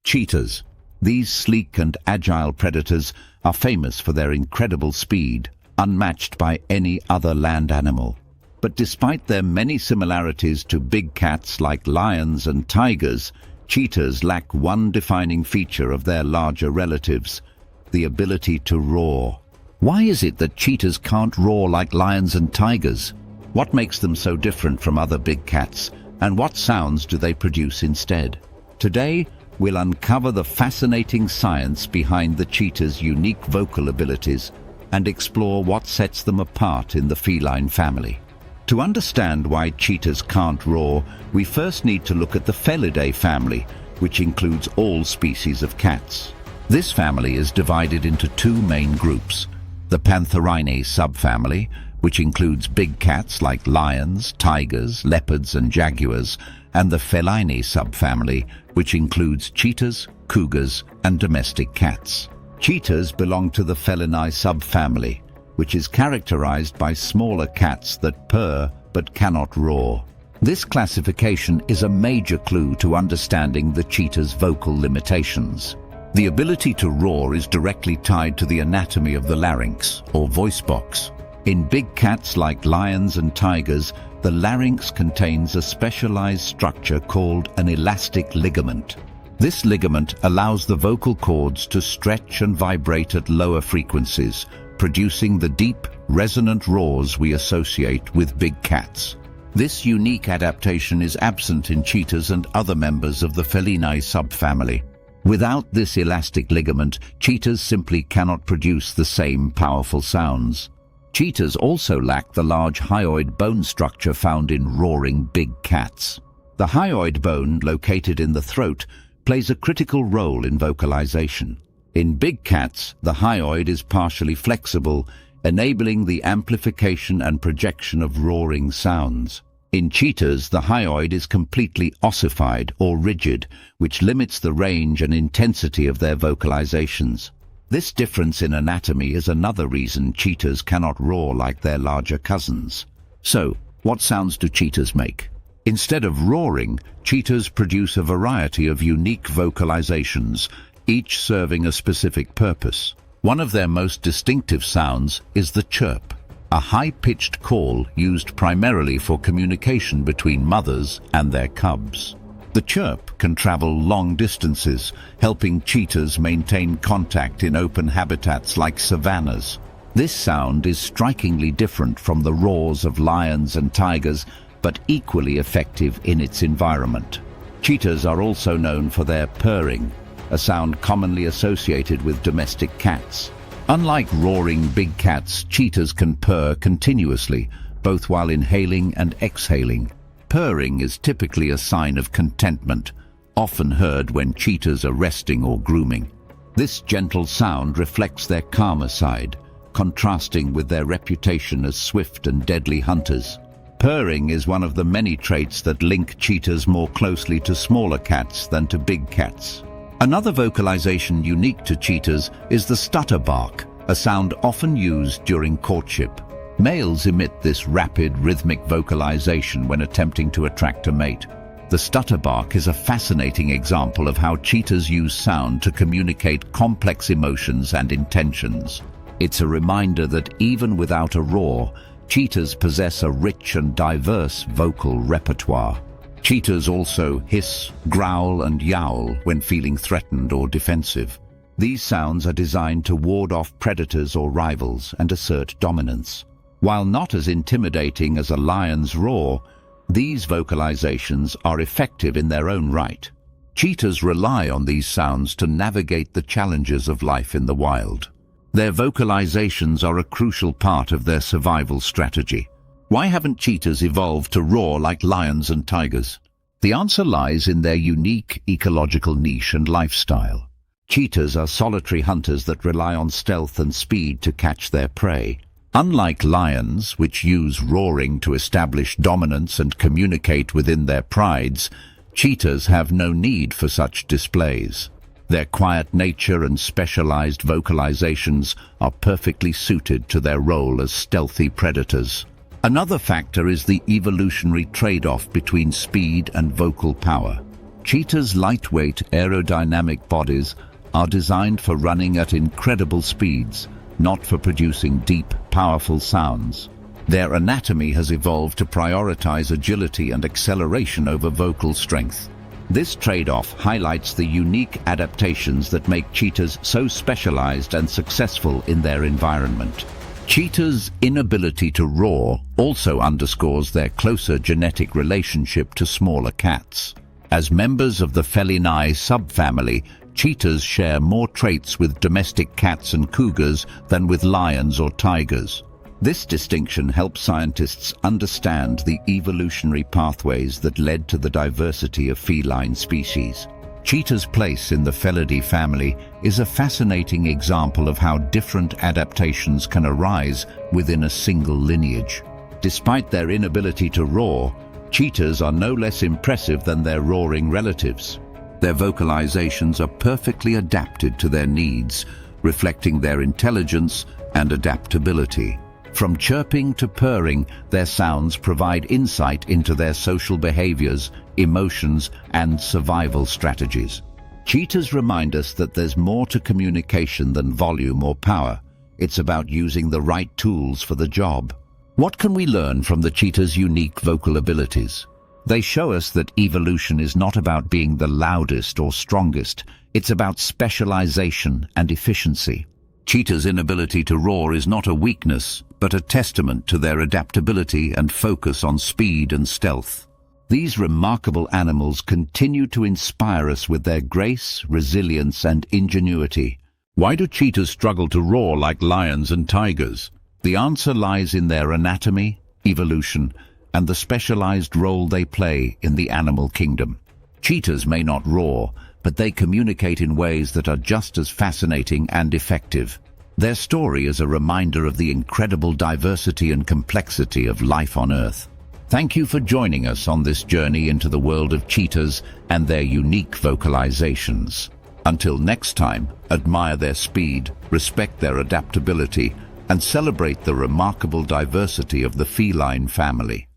Cheetahs. These sleek and agile predators are famous for their incredible speed, unmatched by any other land animal. But despite their many similarities to big cats like lions and tigers, cheetahs lack one defining feature of their larger relatives: the ability to roar. Why is it that cheetahs can't roar like lions and tigers? What makes them so different from other big cats, and what sounds do they produce instead? Today, we'll uncover the fascinating science behind the cheetah's unique vocal abilities and explore what sets them apart in the feline family. To understand why cheetahs can't roar, we first need to look at the Felidae family, which includes all species of cats. This family is divided into two main groups: the Pantherinae subfamily, which includes big cats like lions, tigers, leopards, and jaguars, and the Feline subfamily, which includes cheetahs, cougars, and domestic cats. Cheetahs belong to the Feline subfamily, which is characterized by smaller cats that purr but cannot roar. This classification is a major clue to understanding the cheetah's vocal limitations. The ability to roar is directly tied to the anatomy of the larynx, or voice box. In big cats like lions and tigers, the larynx contains a specialized structure called an elastic ligament. This ligament allows the vocal cords to stretch and vibrate at lower frequencies, producing the deep, resonant roars we associate with big cats. This unique adaptation is absent in cheetahs and other members of the Feline subfamily. Without this elastic ligament, cheetahs simply cannot produce the same powerful sounds. Cheetahs also lack the large hyoid bone structure found in roaring big cats. The hyoid bone, located in the throat, plays a critical role in vocalization. In big cats, the hyoid is partially flexible, enabling the amplification and projection of roaring sounds. In cheetahs, the hyoid is completely ossified or rigid, which limits the range and intensity of their vocalizations. This difference in anatomy is another reason cheetahs cannot roar like their larger cousins. So, what sounds do cheetahs make? Instead of roaring, cheetahs produce a variety of unique vocalizations, each serving a specific purpose. One of their most distinctive sounds is the chirp, a high-pitched call used primarily for communication between mothers and their cubs. The chirp can travel long distances, helping cheetahs maintain contact in open habitats like savannas. This sound is strikingly different from the roars of lions and tigers, but equally effective in its environment. Cheetahs are also known for their purring, a sound commonly associated with domestic cats. Unlike roaring big cats, cheetahs can purr continuously, both while inhaling and exhaling. Purring is typically a sign of contentment, often heard when cheetahs are resting or grooming. This gentle sound reflects their calmer side, contrasting with their reputation as swift and deadly hunters. Purring is one of the many traits that link cheetahs more closely to smaller cats than to big cats. Another vocalization unique to cheetahs is the stutter bark, a sound often used during courtship. Males emit this rapid, rhythmic vocalization when attempting to attract a mate. The stutter bark is a fascinating example of how cheetahs use sound to communicate complex emotions and intentions. It's a reminder that even without a roar, cheetahs possess a rich and diverse vocal repertoire. Cheetahs also hiss, growl, and yowl when feeling threatened or defensive. These sounds are designed to ward off predators or rivals and assert dominance. While not as intimidating as a lion's roar, these vocalizations are effective in their own right. Cheetahs rely on these sounds to navigate the challenges of life in the wild. Their vocalizations are a crucial part of their survival strategy. Why haven't cheetahs evolved to roar like lions and tigers? The answer lies in their unique ecological niche and lifestyle. Cheetahs are solitary hunters that rely on stealth and speed to catch their prey. Unlike lions, which use roaring to establish dominance and communicate within their prides, cheetahs have no need for such displays. Their quiet nature and specialized vocalizations are perfectly suited to their role as stealthy predators. Another factor is the evolutionary trade-off between speed and vocal power. Cheetahs' lightweight aerodynamic bodies are designed for running at incredible speeds, not for producing deep, powerful sounds. Their anatomy has evolved to prioritize agility and acceleration over vocal strength. This trade-off highlights the unique adaptations that make cheetahs so specialized and successful in their environment. Cheetahs' inability to roar also underscores their closer genetic relationship to smaller cats. As members of the Felinae subfamily, cheetahs share more traits with domestic cats and cougars than with lions or tigers. This distinction helps scientists understand the evolutionary pathways that led to the diversity of feline species. Cheetah's place in the Felidae family is a fascinating example of how different adaptations can arise within a single lineage. Despite their inability to roar, cheetahs are no less impressive than their roaring relatives. Their vocalizations are perfectly adapted to their needs, reflecting their intelligence and adaptability. From chirping to purring, their sounds provide insight into their social behaviors, emotions, and survival strategies. Cheetahs remind us that there's more to communication than volume or power. It's about using the right tools for the job. What can we learn from the cheetah's unique vocal abilities? They show us that evolution is not about being the loudest or strongest. It's about specialization and efficiency. Cheetahs' inability to roar is not a weakness, but a testament to their adaptability and focus on speed and stealth. These remarkable animals continue to inspire us with their grace, resilience, and ingenuity. Why do cheetahs struggle to roar like lions and tigers? The answer lies in their anatomy, evolution, and the specialized role they play in the animal kingdom. Cheetahs may not roar, but they communicate in ways that are just as fascinating and effective. Their story is a reminder of the incredible diversity and complexity of life on Earth. Thank you for joining us on this journey into the world of cheetahs and their unique vocalizations. Until next time, admire their speed, respect their adaptability, and celebrate the remarkable diversity of the feline family.